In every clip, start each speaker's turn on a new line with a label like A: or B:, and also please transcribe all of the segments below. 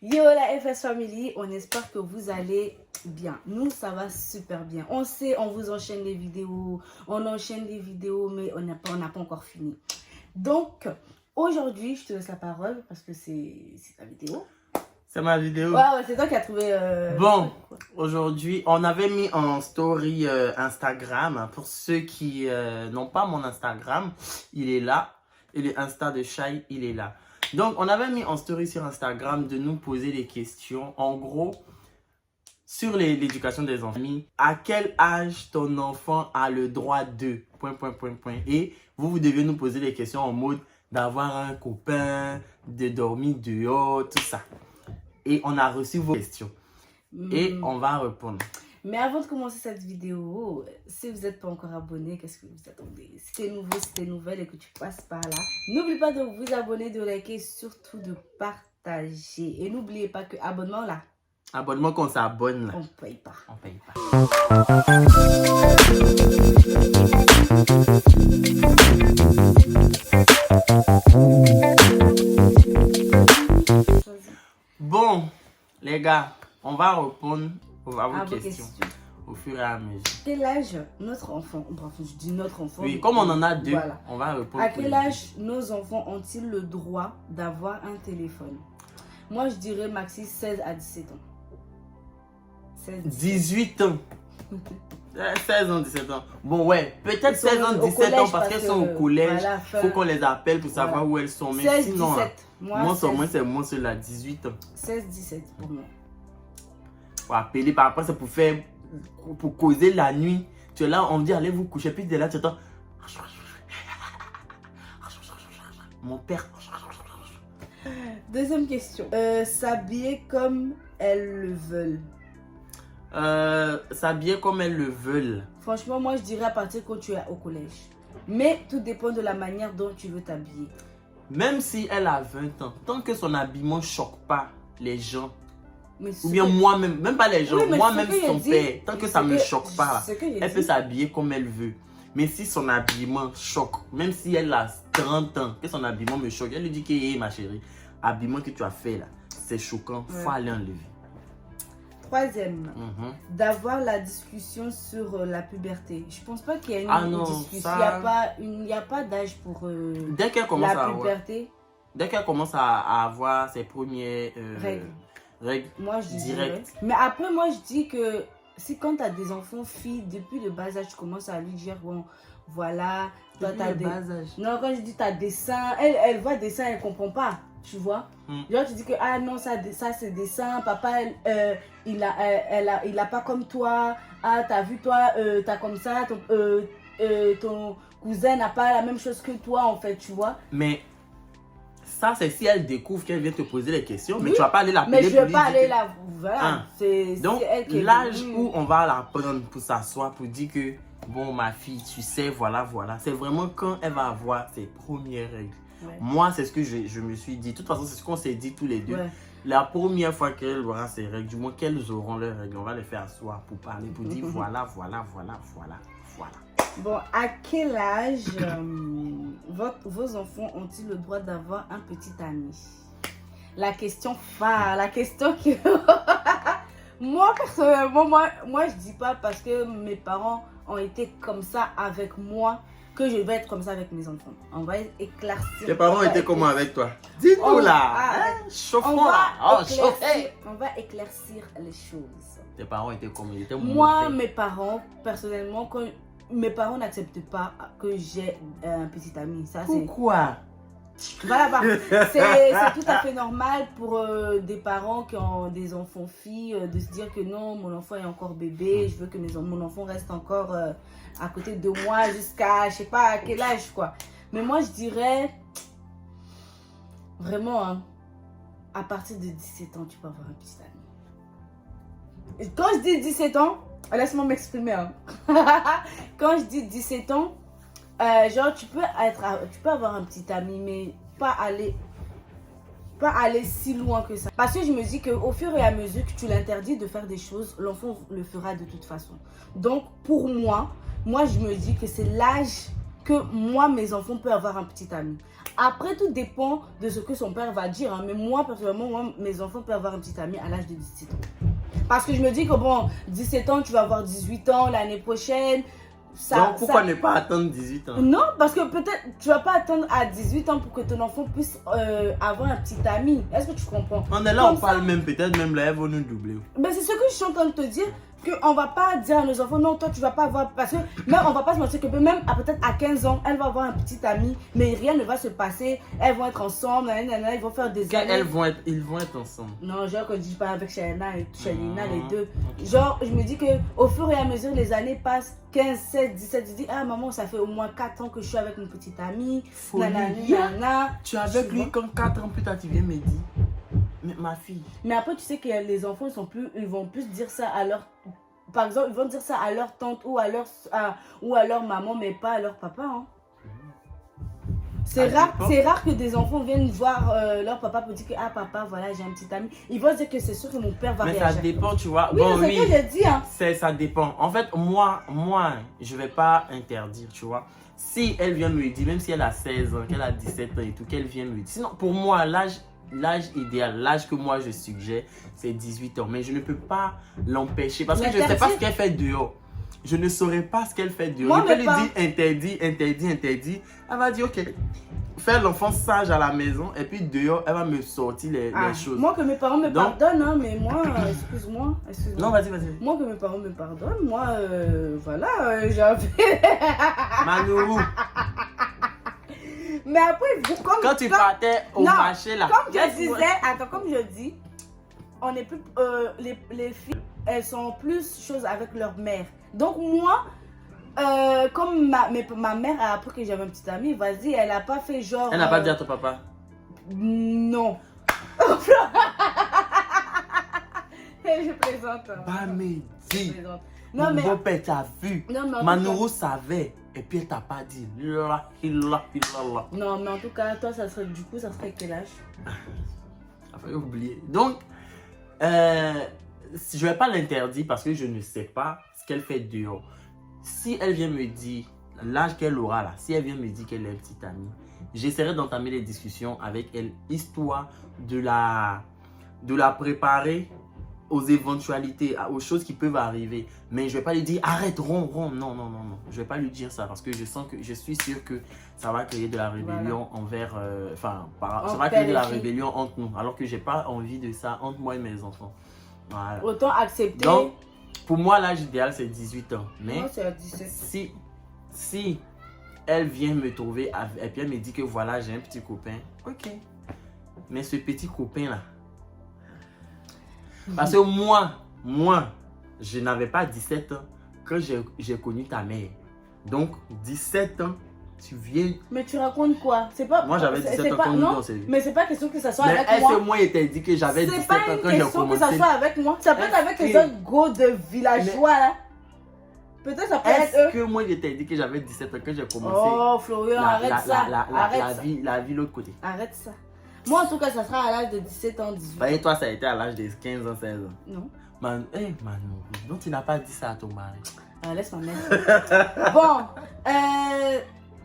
A: Yo la FS Family, on espère que vous allez bien. Nous, ça va super bien. On sait, on vous enchaîne les vidéos, mais on n'a pas encore fini. Donc, aujourd'hui, je te laisse la parole parce que c'est ta vidéo.
B: C'est ma vidéo.
A: Ouais, c'est toi qui as trouvé...
B: Bon, aujourd'hui, on avait mis en story Instagram. Pour ceux qui n'ont pas mon Instagram, il est là. Et le Insta de Shai, il est là. Donc, on avait mis en story sur Instagram de nous poser des questions. En gros, sur l'éducation des enfants. À quel âge ton enfant a le droit de... ... Et vous devez nous poser des questions en mode d'avoir un copain, de dormir dehors, tout ça. Et on a reçu vos questions. Et on va répondre.
A: Mais avant de commencer cette vidéo, si vous n'êtes pas encore abonné, qu'est-ce que vous attendez? Si t'es nouveau, si t'es nouvelle et que tu passes par là, n'oublie pas de vous abonner, de liker, surtout de partager. Et n'oubliez pas que abonnement là.
B: Abonnement qu'on s'abonne là.
A: On paye pas.
B: On paye pas. Bon, les gars, on va répondre à vos questions au fur et à mesure.
A: Quel âge notre enfant, bref, je dis notre enfant.
B: Oui, comme on en a deux,
A: voilà.
B: On va répondre.
A: À quel âge nos enfants ont-ils le droit d'avoir un téléphone? Moi, je dirais maxi 16 à 17 ans. 16,
B: 18 ans. 16 ans, 17 ans. Bon, ouais, peut-être 16 ans, 17 ans parce qu'elles sont au collège. Il faut qu'on les appelle pour savoir où elles sont. Mais
A: 16,
B: sinon,
A: 17.
B: Moi, c'est moi, c'est la 18 ans.
A: 16, 17 pour moi.
B: Pour appeler, par après, c'est pour causer la nuit. Tu es là, on dit, allez vous coucher. Puis tu es là, tu entends. Mon père.
A: Deuxième question. S'habiller comme elles le veulent.
B: S'habiller comme elles le veulent.
A: Franchement, moi, je dirais à partir quand tu es au collège. Mais tout dépend de la manière dont tu veux t'habiller.
B: Même si elle a 20 ans, tant que son habillement ne choque pas les gens,
A: mais
B: ou bien moi-même, même pas les gens,
A: oui,
B: moi-même son père, tant que ça ne me choque pas, elle peut
A: dit.
B: s'habiller comme elle veut. Mais si son habillement choque, même si elle a 30 ans, que son habillement me choque, elle lui dit que hey, ma chérie, l'habillement que tu as fait là, c'est choquant, faut aller enlever.
A: Troisième, d'avoir la discussion sur la puberté. Je pense pas qu'il y ait une discussion. Il n'y a pas d'âge pour
B: dès qu'elle commence
A: la puberté.
B: Dès qu'elle commence à avoir ses premières règles,
A: moi je dis
B: direct.
A: Mais après, moi je dis que si quand tu as des enfants filles, depuis le bas âge, tu commences à lui dire bon, voilà, toi tu as des. Non, quand je dis tu as des seins, elle voit des seins, elle comprend pas. Tu vois, genre tu dis que ah non, ça c'est des seins, papa il a pas comme toi, ah t'as vu toi t'as comme ça, ton cousin n'a pas la même chose que toi en fait, tu vois.
B: Mais ça c'est si elle découvre qu'elle vient te poser les questions, mais tu vas pas aller l'appeler.
A: Mais je vais pas aller là, voilà.
B: Donc l'âge où on va la prendre pour s'asseoir pour dire que bon ma fille tu sais voilà, c'est vraiment quand elle va avoir ses premières règles. Ouais. Moi, c'est ce que je me suis dit. De toute façon, c'est ce qu'on s'est dit tous les deux. Ouais. La première fois qu'elle aura ses règles, du moins qu'elles auront leurs règles, on va les faire asseoir pour parler, pour dire voilà.
A: Bon, à quel âge vos enfants ont-ils le droit d'avoir un petit ami? La question phare, la question que... Moi, personnellement, moi, je dis pas parce que mes parents ont été comme ça avec moi que je vais être comme ça avec mes enfants. On va éclaircir.
B: Tes parents étaient comment avec toi? Dis-nous là. Chauffons là.
A: On va éclaircir les choses.
B: Tes parents étaient comment? Ils étaient
A: moi, mes parents, personnellement, mes parents n'acceptent pas que j'ai un petit ami. Ça,
B: pourquoi?
A: Voilà, c'est tout à fait normal pour des parents qui ont des enfants filles de se dire que non, mon enfant est encore bébé, je veux que mon enfant reste encore à côté de moi jusqu'à je sais pas à quel âge quoi. Mais moi je dirais vraiment hein, à partir de 17 ans tu peux avoir un petit ami. Et quand je dis 17 ans, laisse-moi m'exprimer hein. Quand je dis 17 ans, genre tu peux avoir un petit ami mais pas aller si loin que ça, parce que je me dis qu'au fur et à mesure que tu l'interdis de faire des choses, l'enfant le fera de toute façon. Donc pour moi je me dis que c'est l'âge que moi, mes enfants peuvent avoir un petit ami. Après, tout dépend de ce que son père va dire. Hein. Mais moi, personnellement, mes enfants peuvent avoir un petit ami à l'âge de 17 ans. Parce que je me dis que bon, 17 ans, tu vas avoir 18 ans l'année prochaine.
B: Donc, pourquoi ne pas attendre 18 ans?
A: Non, parce que peut-être tu vas pas attendre à 18 ans pour que ton enfant puisse avoir un petit ami. Est-ce que tu comprends?
B: On est là, on parle même, peut-être même là, elles vont nous doubler.
A: Ben, c'est ce que je suis en train de te dire. Qu'on va pas dire à nos enfants, non, toi tu vas pas avoir. Parce que même on va pas se mentir que même peut-être à 15 ans, elle va avoir un petit ami, mais rien ne va se passer. Elles vont être ensemble, ils vont faire des années.
B: Ils vont être ensemble.
A: Non, genre quand je dis pas avec Shalina et Shalina, les deux. Genre, je me dis que au fur et à mesure, les années passent, 15, 16, 17, je dis, ah maman, ça fait au moins 4 ans que je suis avec mon petit ami.
B: Tu es avec lui quand 4 ans plus tard, tu viens me dire. Mais ma fille.
A: Mais après, tu sais que les enfants, ils vont plus dire ça à leur... Par exemple, ils vont dire ça à leur tante ou à leur maman, mais pas à leur papa. Hein. C'est rare que des enfants viennent voir leur papa pour dire que, ah papa, voilà, j'ai un petit ami. Ils vont dire que c'est sûr que mon père va réagir.
B: Mais ça dépend, tu vois.
A: Oui, bon, c'est ce que j'ai dit. Hein.
B: Ça dépend. En fait, moi, je vais pas interdire, tu vois. Si elle vient me dire, même si elle a 16 ans, qu'elle a 17 ans et tout, qu'elle vient me dire. Sinon, pour moi, l'âge idéal, l'âge que moi je suggère, c'est 18 ans. Mais je ne peux pas l'empêcher parce que je ne sais pas ce qu'elle fait dehors. Je ne saurais pas ce qu'elle fait dehors. Moi, je peux lui dire interdit. Elle va dire, ok, faire l'enfant sage à la maison et puis dehors, elle va me sortir les choses.
A: Moi, que mes parents me pardonnent, hein, mais moi, excuse-moi.
B: Non, vas-y.
A: Moi, que mes parents me pardonnent, moi, voilà, j'avais...
B: Manourou.
A: Mais après,
B: quand tu partais au marché là.
A: Comme je dis, on est plus, les filles, elles sont plus choses avec leur mère. Donc moi, comme ma mère a appris que j'avais un petit ami, vas-y, elle a pas fait genre...
B: Elle n'a pas dit à ton papa?
A: Non. Je plaisante.
B: Pas me dire.
A: Non, mais...
B: Mon père t'a vu. Manourou savait. Et puis elle t'a pas dit.
A: Non, mais en tout cas, toi, ça serait quel âge?
B: J'ai oublié. Donc, je vais pas l'interdire parce que je ne sais pas ce qu'elle fait dehors. Si elle vient me dire l'âge qu'elle aura là, si elle vient me dire qu'elle est une petite amie, j'essaierai d'entamer les discussions avec elle, histoire de la préparer aux éventualités, aux choses qui peuvent arriver. Mais je vais pas lui dire arrête, non. Je vais pas lui dire ça parce que je suis sûr que ça va créer de la rébellion ça va créer de la rébellion entre nous. Alors que j'ai pas envie de ça entre moi et mes enfants. Voilà.
A: Autant accepter.
B: Donc, pour moi, l'âge idéal, c'est 18 ans. Mais
A: moi, c'est à 17.
B: si elle vient me trouver et puis elle me dit que voilà, j'ai un petit copain, ok. Mais ce petit copain-là, parce que moi, je n'avais pas 17 ans quand j'ai connu ta mère. Donc, 17 ans, tu viens...
A: Mais tu racontes quoi? C'est pas...
B: Moi, j'avais 17 ans quand nous s'est vu.
A: Mais c'est pas question que ça soit avec moi.
B: Est-ce que moi, il t'a dit que j'avais 17 ans quand j'ai commencé? C'est pas une question
A: que ça soit avec moi. Ça peut être avec les autres gros de villageois, là. Peut-être ça peut être eux.
B: Est-ce que moi, il t'a dit que j'avais 17 ans quand j'ai commencé?
A: Oh, Florian, arrête ça.
B: La vie l'autre côté.
A: Arrête ça. Moi, en tout cas, ça sera à l'âge de 17 ans, 18 ans.
B: Et toi, ça a été à l'âge de 15 ans, 16 ans?
A: Non.
B: Manu, donc tu n'as pas dit ça à ton mari?
A: Laisse ma mère. Bon,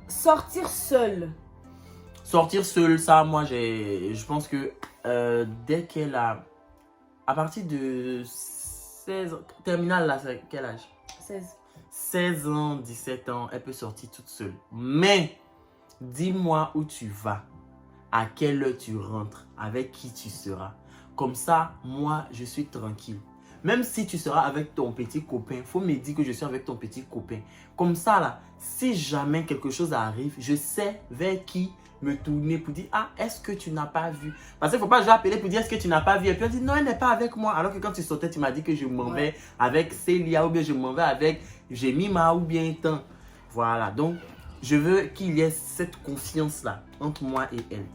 A: sortir seul.
B: Sortir seul, ça, moi, je pense que dès qu'elle a... À partir de 16 ans... Terminale, là, c'est quel âge?
A: 16.
B: 16 ans, 17 ans, elle peut sortir toute seule. Mais, dis-moi où tu vas. À quelle heure tu rentres, avec qui tu seras. Comme ça, moi, je suis tranquille. Même si tu seras avec ton petit copain, il faut me dire que je suis avec ton petit copain. Comme ça, là, si jamais quelque chose arrive, je sais vers qui me tourner pour dire, ah, est-ce que tu n'as pas vu? Parce qu'il ne faut pas juste appeler pour dire, est-ce que tu n'as pas vu? Et puis on dit, non, elle n'est pas avec moi. Alors que quand tu sortais, tu m'as dit que je m'en vais avec Célia ou bien je m'en vais avec Jemima ou bien tant. Voilà, donc, je veux qu'il y ait cette confiance-là entre moi et elle.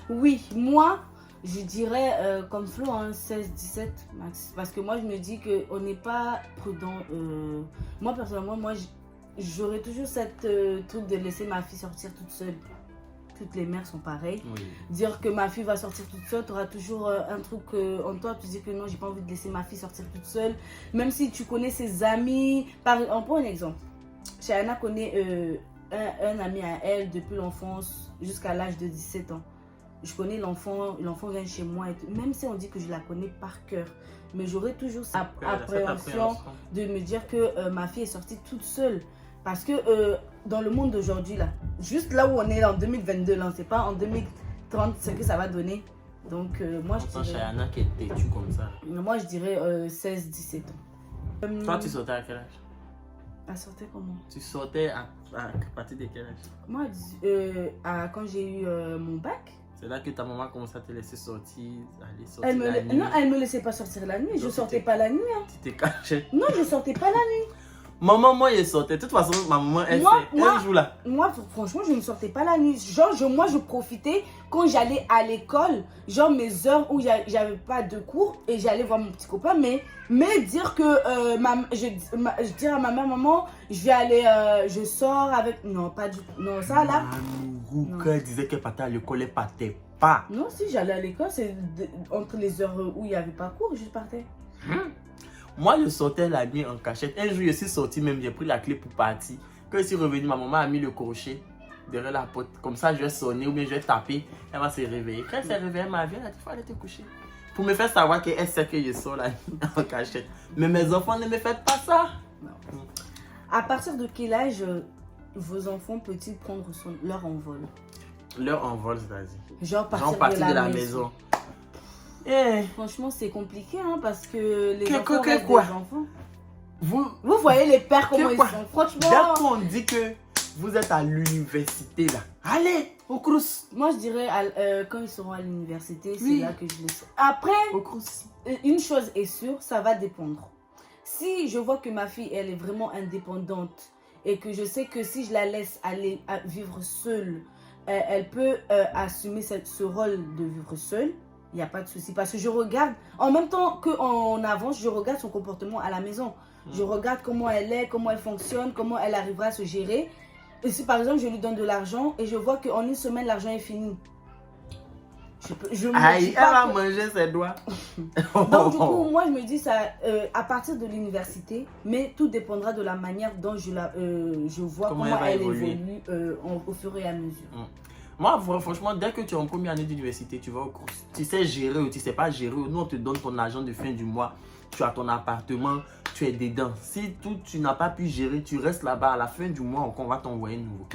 A: Oui, moi, je dirais comme Flo, hein, 16, 17 max. Parce que moi, je me dis qu'on n'est pas prudent. Moi, personnellement, j'aurais toujours cette truc de laisser ma fille sortir toute seule. Toutes les mères sont pareilles. Oui. Dire que ma fille va sortir toute seule, tu auras toujours un truc en toi. Tu dis que non, j'ai pas envie de laisser ma fille sortir toute seule. Même si tu connais ses amis. On prend un exemple. Chayana connaît un ami à elle depuis l'enfance jusqu'à l'âge de 17 ans. Je connais l'enfant vient chez moi. Même si on dit que je la connais par cœur, mais j'aurais toujours cette appréhension de me dire que ma fille est sortie toute seule. Parce que dans le monde d'aujourd'hui, là, juste là où on est en 2022, là, on ne sait pas en 2030 ce que ça va donner. Donc, moi, je dirais...
B: Chayana qui est têtue comme ça.
A: Moi, je dirais 16-17 ans.
B: Toi, tu sortais à quel âge?
A: Elle sortait comment?
B: Tu sortais à partir de quel âge?
A: Moi, quand j'ai eu mon bac.
B: C'est là que ta maman commence à te laisser sortir, aller sortir la nuit.
A: Non, elle ne me laissait pas sortir la nuit. Je ne sortais pas la nuit. Hein.
B: Tu t'es caché?
A: Non, je ne sortais pas la nuit.
B: Maman, moi, je sortais. De toute façon, ma maman, elle joue là.
A: Moi, franchement, je ne sortais pas la nuit. Genre, moi, je profitais quand j'allais à l'école. Genre, mes heures où j'avais pas de cours et j'allais voir mon petit copain. Mais dire que je dirais à ma mère, maman, je vais aller, je sors avec. Non, pas du tout. Non, ça là.
B: Quand elle disait qu'elle partait à l'école, elle partait pas.
A: Non, si j'allais à l'école, c'est entre les heures où il n'y avait pas cours, je partais.
B: Moi, je sortais la nuit en cachette. Un jour, je suis sorti même, j'ai pris la clé pour partir. Quand je suis revenu, ma maman a mis le crochet derrière la porte. Comme ça, je vais sonner ou bien je vais taper. Elle va se réveiller. Quand elle s'est réveillée, elle m'a dit, il faut aller te coucher. Pour me faire savoir qu'elle sait que je sors la nuit en cachette. Mais mes enfants, ne me faites pas ça.
A: Non. À partir de quel âge vos enfants peuvent-ils prendre leur envol?
B: Leur envol, c'est-à-dire?
A: Genre partir de la maison. Franchement, c'est compliqué, hein, parce que les enfants restent des enfants. Vous voyez les pères comment ils sont. Franchement.
B: Dès qu'on dit que vous êtes à l'université là, allez au crous.
A: Moi, je dirais quand ils seront à l'université, c'est là que je les sors. Après,
B: au crous.
A: Une chose est sûre, ça va dépendre. Si je vois que ma fille, elle est vraiment indépendante et que je sais que si je la laisse aller vivre seule, elle peut assumer ce rôle de vivre seule. Il n'y a pas de souci. Parce que je regarde, en même temps qu'on avance, je regarde son comportement à la maison. Je regarde comment elle est, comment elle fonctionne, comment elle arrivera à se gérer. Et si par exemple, je lui donne de l'argent et je vois qu'en une semaine, l'argent est fini.
B: Elle va manger ses doigts.
A: Donc du coup, moi, je me dis ça à partir de l'université, mais tout dépendra de la manière dont je vois comment elle évolue au fur et à mesure.
B: Moi, franchement, dès que tu es en première année d'université, tu vas au cours. Tu sais gérer ou tu ne sais pas gérer. Nous, on te donne ton argent de fin du mois. Tu as ton appartement, tu es dedans. Si tu n'as pas pu gérer, tu restes là-bas. À la fin du mois, on va t'envoyer nouveau.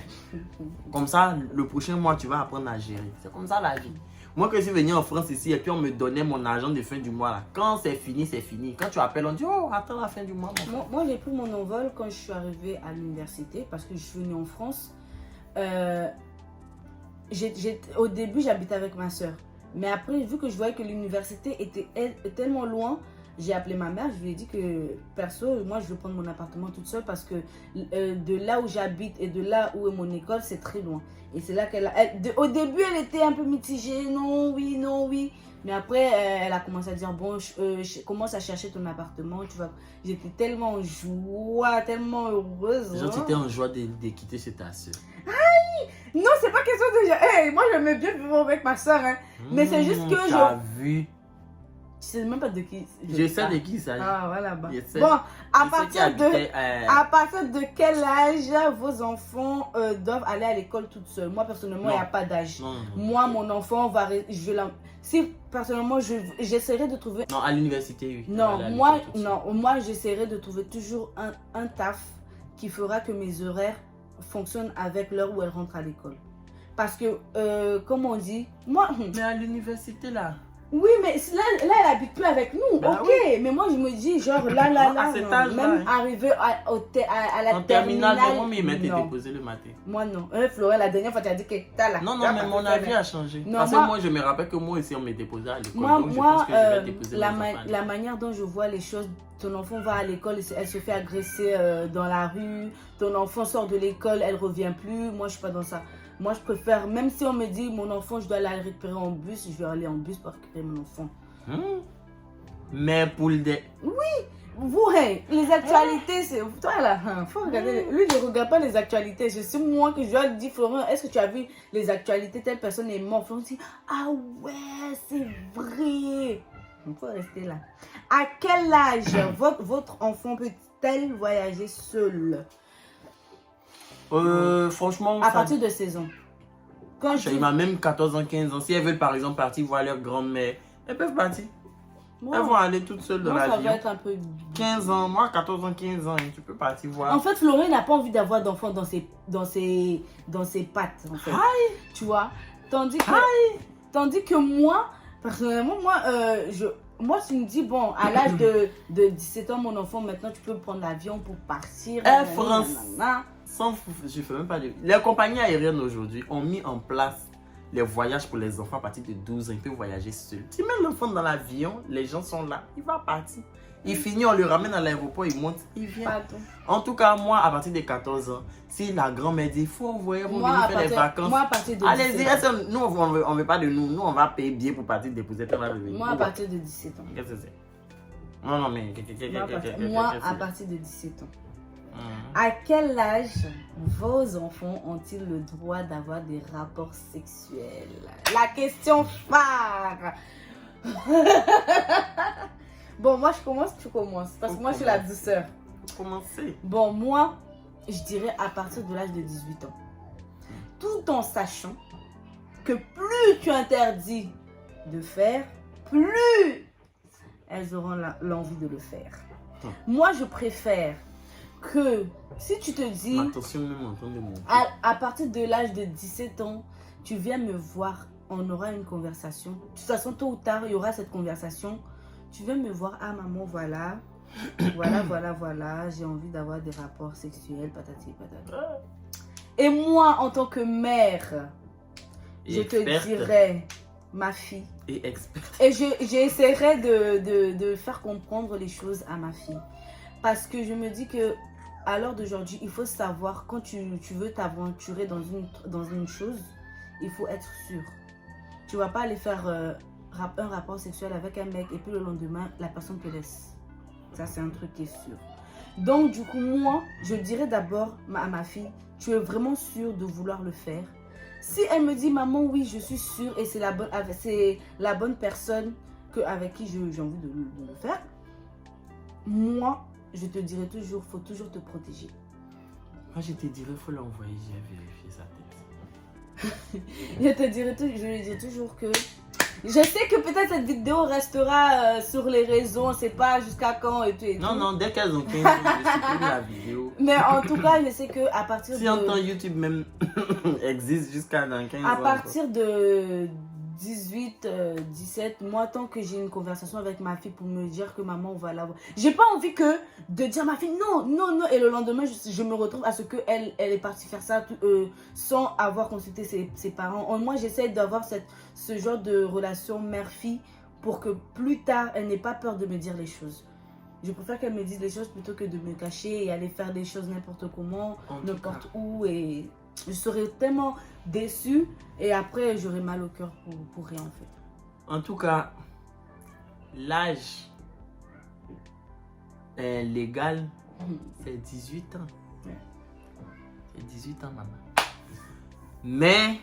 B: Comme ça, le prochain mois, tu vas apprendre à gérer. C'est comme ça la vie. Moi, quand je suis venu en France ici et puis on me donnait mon argent de fin du mois, là. Quand c'est fini, c'est fini. Quand tu appelles, on dit, oh, attends la fin du mois.
A: Moi, j'ai pris mon envol quand je suis arrivée à l'université parce que je suis venue en France. Au début, j'habitais avec ma soeur. Mais après, vu que je voyais que l'université était tellement loin, j'ai appelé ma mère. Je lui ai dit que, perso, moi, je veux prendre mon appartement toute seule parce que de là où j'habite et de là où est mon école, c'est très loin. Et c'est là au début, elle était un peu mitigée. Non, oui. Mais après, elle a commencé à dire, bon, je commence à chercher ton appartement. J'étais tellement en joie, tellement heureuse.
B: Genre, tu étais en joie de quitter chez ta soeur.
A: Non, c'est pas question de... moi, j'aimais bien vivre avec ma soeur. Hein. Mais c'est juste que
B: tu as vu.
A: Je sais même pas de qui.
B: Je sais de qui ça.
A: Ah, voilà. Bon, à partir de quel âge vos enfants doivent aller à l'école toutes seules? Moi, personnellement, il n'y a pas d'âge. Moi, mon enfant, si personnellement, j'essaierai de trouver...
B: Non, à l'université, oui.
A: Moi, j'essaierai de trouver toujours un taf qui fera que mes horaires fonctionnent avec l'heure où elle rentre à l'école. Parce que, comme on dit, moi...
B: Mais à l'université, là...
A: Oui, mais là elle habite plus avec nous. Ok, oui. Mais moi, je me dis, genre, là, même arrivé à la
B: en terminale, vraiment, mais ils m'ont déposé le matin.
A: Moi, non. Florent, la dernière fois, tu as dit que t'as là.
B: Non, mais mon avis a changé. Parce que moi, je me rappelle que moi aussi, on m'a déposé à l'école. Donc, je pense que je vais déposer
A: la manière dont je vois les choses, ton enfant va à l'école, elle se fait agresser dans la rue. Ton enfant sort de l'école, elle revient plus. Moi, je suis pas dans ça. Moi, je préfère, même si on me dit, mon enfant, je dois aller récupérer en bus, je vais aller en bus pour récupérer mon enfant.
B: Mais pour le...
A: Oui, vous, les actualités, c'est... Toi, là, faut regarder. Lui, je ne regarde pas les actualités. Je suis moi que je dois lui dire, Florent, est-ce que tu as vu les actualités? Telle personne est morte. Florent dit, ah ouais, c'est vrai. Il faut rester là. À quel âge votre enfant peut-elle voyager seule?
B: Franchement,
A: à partir de 16 ans.
B: Quand il m'a même 14 ans, 15 ans. Si elles veulent par exemple partir voir leur grand-mère, elles peuvent partir. Elles vont aller toutes seules dans l'avion.
A: Ça va être un peu...
B: 15 ans, moi 14 ans, 15 ans, tu peux partir voir.
A: En fait, Florent n'a pas envie d'avoir d'enfants dans ses pattes, en fait.
B: Aïe.
A: Tu vois? Tandis que moi, personnellement, moi, tu me dis, bon, à l'âge de 17 ans, mon enfant, maintenant, tu peux prendre l'avion pour partir.
B: France, je fais même pas de... Les compagnies aériennes aujourd'hui ont mis en place les voyages pour les enfants à partir de 12 ans. Ils peuvent voyager seuls. Tu mets l'enfant dans l'avion, les gens sont là, il va partir. Il finit, on le ramène à l'aéroport, il monte, il vient.
A: Pardon.
B: En tout cas, moi, à partir de 14 ans, si la grand-mère dit, il faut envoyer, vous venir faire des vacances.
A: Moi, à partir de
B: allez-y, nous, on veut pas de nous. Nous, on va payer bien pour partir déposer.
A: Moi, à partir de 17 ans.
B: Qu'est-ce que c'est? Non, mais...
A: Moi, à partir de 17 ans. À quel âge vos enfants ont-ils le droit d'avoir des rapports sexuels? La question phare. Bon, moi je commence, tu commences. Parce que moi je suis la douceur.
B: Commencez.
A: Bon, moi, je dirais à partir de l'âge de 18 ans. Tout en sachant que plus tu interdis de faire, plus elles auront l'envie de le faire. Moi, je préfère que si tu te dis, à partir de l'âge de 17 ans, tu viens me voir, on aura une conversation. De toute façon, tôt ou tard, il y aura cette conversation. Tu viens me voir, ah maman, voilà, j'ai envie d'avoir des rapports sexuels, patati patata. Et moi, en tant que mère, je te dirais, ma fille.
B: Et experte.
A: Et j'essaierai de faire comprendre les choses à ma fille. Parce que je me dis que à l'heure d'aujourd'hui, il faut savoir, quand tu veux t'aventurer dans une chose, il faut être sûr. Tu vas pas aller faire un rapport sexuel avec un mec et puis le lendemain, la personne te laisse. Ça, c'est un truc qui est sûr. Donc, du coup, moi, je dirais d'abord à ma fille, tu es vraiment sûre de vouloir le faire? Si elle me dit, maman, oui, je suis sûre et c'est la bonne personne avec qui j'ai envie de le faire, moi, je te dirais toujours, faut toujours te protéger.
B: Moi, je te dirais, faut l'envoyer, j'ai vérifié sa tête.
A: Je lui dis toujours que... Je sais que peut-être cette vidéo restera sur les réseaux, on ne sait pas jusqu'à quand et tout et tout.
B: Non, dès qu'elles ont 15 ans, je supprime la vidéo.
A: Mais en tout cas, je sais qu'à partir
B: si en temps YouTube même existe jusqu'à dans 15 ans.
A: À partir de 18, 17, moi, tant que j'ai une conversation avec ma fille pour me dire que maman, on va la voir. J'ai pas envie de dire à ma fille non, et le lendemain, je me retrouve à ce qu'elle est partie faire ça sans avoir consulté ses parents. Moi, j'essaie d'avoir ce genre de relation mère-fille pour que plus tard, elle n'ait pas peur de me dire les choses. Je préfère qu'elle me dise les choses plutôt que de me cacher et aller faire des choses n'importe comment, n'importe où. Et je serais tellement déçue et après, j'aurais mal au cœur pour rien en fait.
B: En tout cas, l'âge légal, c'est 18 ans. C'est 18 ans, maman. Mais,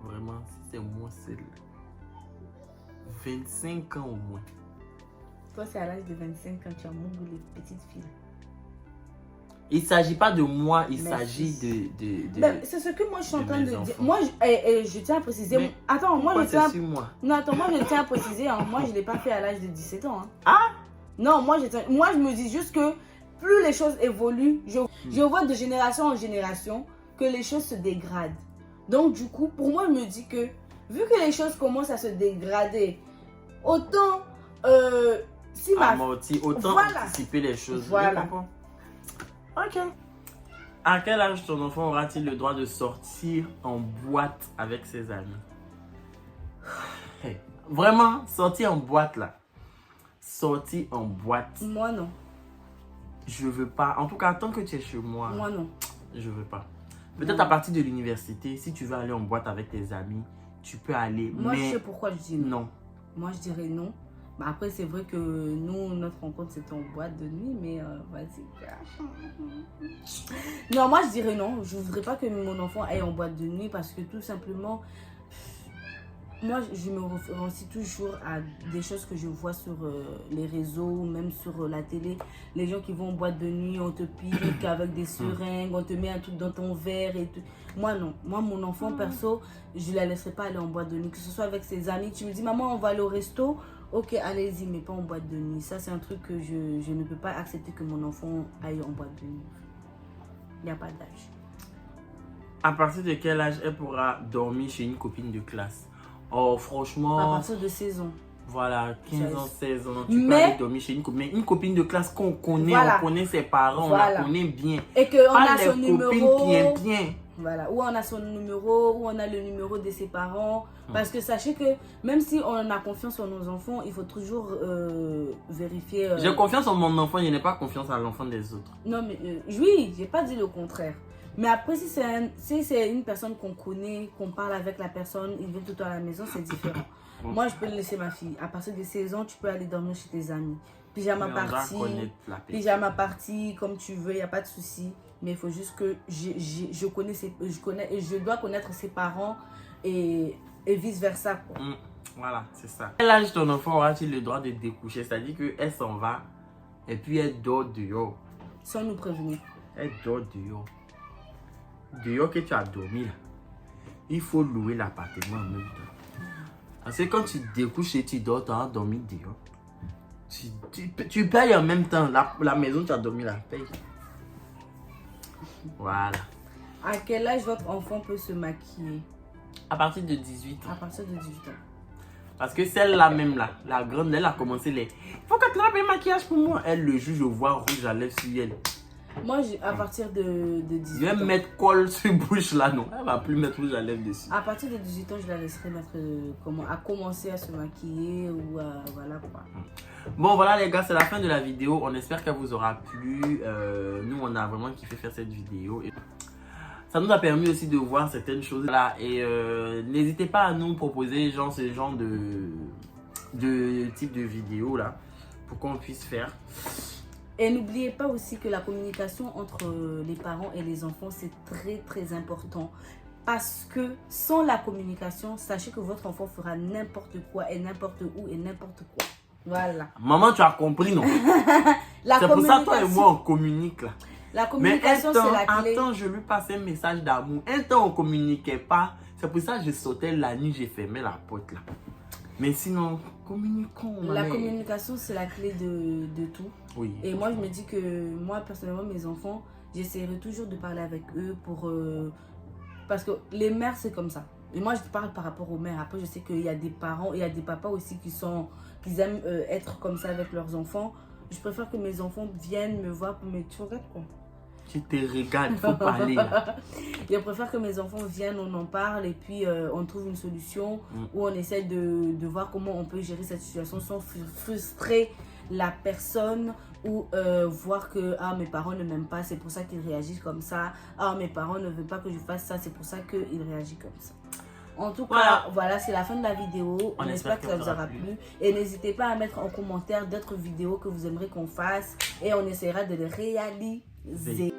B: vraiment, si c'est moi, c'est 25 ans au moins.
A: Toi, c'est à l'âge de 25 quand tu as mon les petites filles.
B: Il ne s'agit pas de moi, il s'agit de
A: c'est ce que moi je suis en train de dire. Moi, je tiens à préciser.
B: Mais
A: attends, moi je tiens.
B: Non,
A: attends, moi je tiens à préciser. Hein, moi, je ne l'ai pas fait à l'âge de 17 ans. Hein.
B: Ah?
A: Non, moi je me dis juste que plus les choses évoluent, je vois de génération en génération que les choses se dégradent. Donc, du coup, pour moi, je me dis que vu que les choses commencent à se dégrader, autant.
B: Autant anticiper les choses.
A: Voilà.
B: Ok. À quel âge ton enfant aura-t-il le droit de sortir en boîte avec ses amis? Hey, vraiment, sortir en boîte là. Sortir en boîte.
A: Moi non.
B: Je veux pas. En tout cas, tant que tu es chez moi.
A: Moi non.
B: Je veux pas. Peut-être à partir de l'université, si tu veux aller en boîte avec tes amis, tu peux aller.
A: Moi, je sais pourquoi je dis non.
B: Non.
A: Moi, je dirais non. Bah après, c'est vrai que nous, notre rencontre, c'était en boîte de nuit, mais vas-y. Non, moi, je dirais non. Je ne voudrais pas que mon enfant aille en boîte de nuit parce que tout simplement, moi, je me référencie toujours à des choses que je vois sur les réseaux ou même sur la télé. Les gens qui vont en boîte de nuit, on te pique avec des seringues, on te met un truc dans ton verre et tout. Moi, non. Moi, mon enfant, perso, je ne la laisserai pas aller en boîte de nuit. Que ce soit avec ses amis. Tu me dis, maman, on va aller au resto. Ok, allez-y, mais pas en boîte de nuit. Ça, c'est un truc que je ne peux pas accepter que mon enfant aille en boîte de nuit. Il n'y a pas d'âge.
B: À partir de quel âge elle pourra dormir chez une copine de classe? Oh, franchement...
A: À partir de 16 ans.
B: Voilà, 15 ans, 16 ans, tu peux aller dormir chez une copine. Mais une copine de classe qu'on connaît, voilà. On connaît ses parents, on la connaît bien.
A: Et qu'on a son
B: numéro. Bien.
A: Voilà, ou on a son numéro, ou on a le numéro de ses parents. Parce que sachez que même si on a confiance en nos enfants, il faut toujours vérifier.
B: J'ai confiance en mon enfant, je n'ai pas confiance en l'enfant des autres.
A: Non, mais oui, j'ai pas dit le contraire. Mais après, si c'est une personne qu'on connaît, qu'on parle avec la personne, il vient tout le temps à la maison, c'est différent. Moi, je peux laisser ma fille. À partir de 16 ans, tu peux aller dormir chez tes amis. Pyjama party, comme tu veux, il n'y a pas de souci. Mais il faut juste que je dois connaître ses parents et vice-versa.
B: Voilà, c'est ça. Quel âge ton enfant aura-t-il le droit de découcher? C'est-à-dire qu'elle s'en va et puis elle dort dehors.
A: Sans nous prévenir.
B: Elle dort dehors. Dehors que tu as dormi là. Il faut louer l'appartement en même temps. Parce que quand tu découches et tu dors, tu as dormi dehors. Tu payes en même temps. La maison où tu as dormi là, paye. Voilà.
A: À quel âge votre enfant peut se maquiller?
B: À partir de 18 ans.
A: À partir de 18 ans.
B: Parce que celle-là même là, la grande, elle a commencé les... Il faut que tu aies un maquillage pour moi. Elle, le jour, je vois rouge à lèvres sur elle.
A: Moi, à partir de 18 ans.
B: Je vais mettre colle sur bouche là, non. Elle va plus mettre rouge à lèvres dessus.
A: À partir de 18 ans, je la laisserai mettre à commencer à se maquiller ou voilà quoi.
B: Bon voilà les gars, c'est la fin de la vidéo. On espère qu'elle vous aura plu. Nous, on a vraiment kiffé faire cette vidéo. Et ça nous a permis aussi de voir certaines choses là. Et n'hésitez pas à nous proposer ce genre de type de vidéo là pour qu'on puisse faire.
A: Et n'oubliez pas aussi que la communication entre les parents et les enfants, c'est très très important. Parce que sans la communication, sachez que votre enfant fera n'importe quoi et n'importe où et n'importe quoi. Voilà.
B: Maman, tu as compris, non? C'est pour ça que toi et moi, on communique là.
A: La communication, c'est la clé.
B: Attends, je lui passais un message d'amour. Un temps, on ne communiquait pas. C'est pour ça que je sautais la nuit, j'ai fermé la porte là. Mais sinon, communiquons.
A: La communication, c'est la clé de tout.
B: Oui.
A: Et moi, je me dis que moi, personnellement, mes enfants, j'essaierai toujours de parler avec eux pour... parce que les mères, c'est comme ça. Et moi, je parle par rapport aux mères. Après, je sais qu'il y a des parents, il y a des papas aussi qui aiment être comme ça avec leurs enfants. Je préfère que mes enfants viennent me voir pour me dire, regarde quoi.
B: Tu te regardes, il faut parler là.
A: Je préfère que mes enfants viennent, on en parle et puis on trouve une solution où on essaie de voir comment on peut gérer cette situation sans frustrer la personne ou voir que mes parents ne m'aiment pas, c'est pour ça qu'ils réagissent comme ça. Mes parents ne veulent pas que je fasse ça, c'est pour ça qu'ils réagissent comme ça. En tout cas, voilà, c'est la fin de la vidéo. On espère que ça vous aura plu. Et n'hésitez pas à mettre en commentaire d'autres vidéos que vous aimeriez qu'on fasse. Et on essaiera de les réaliser.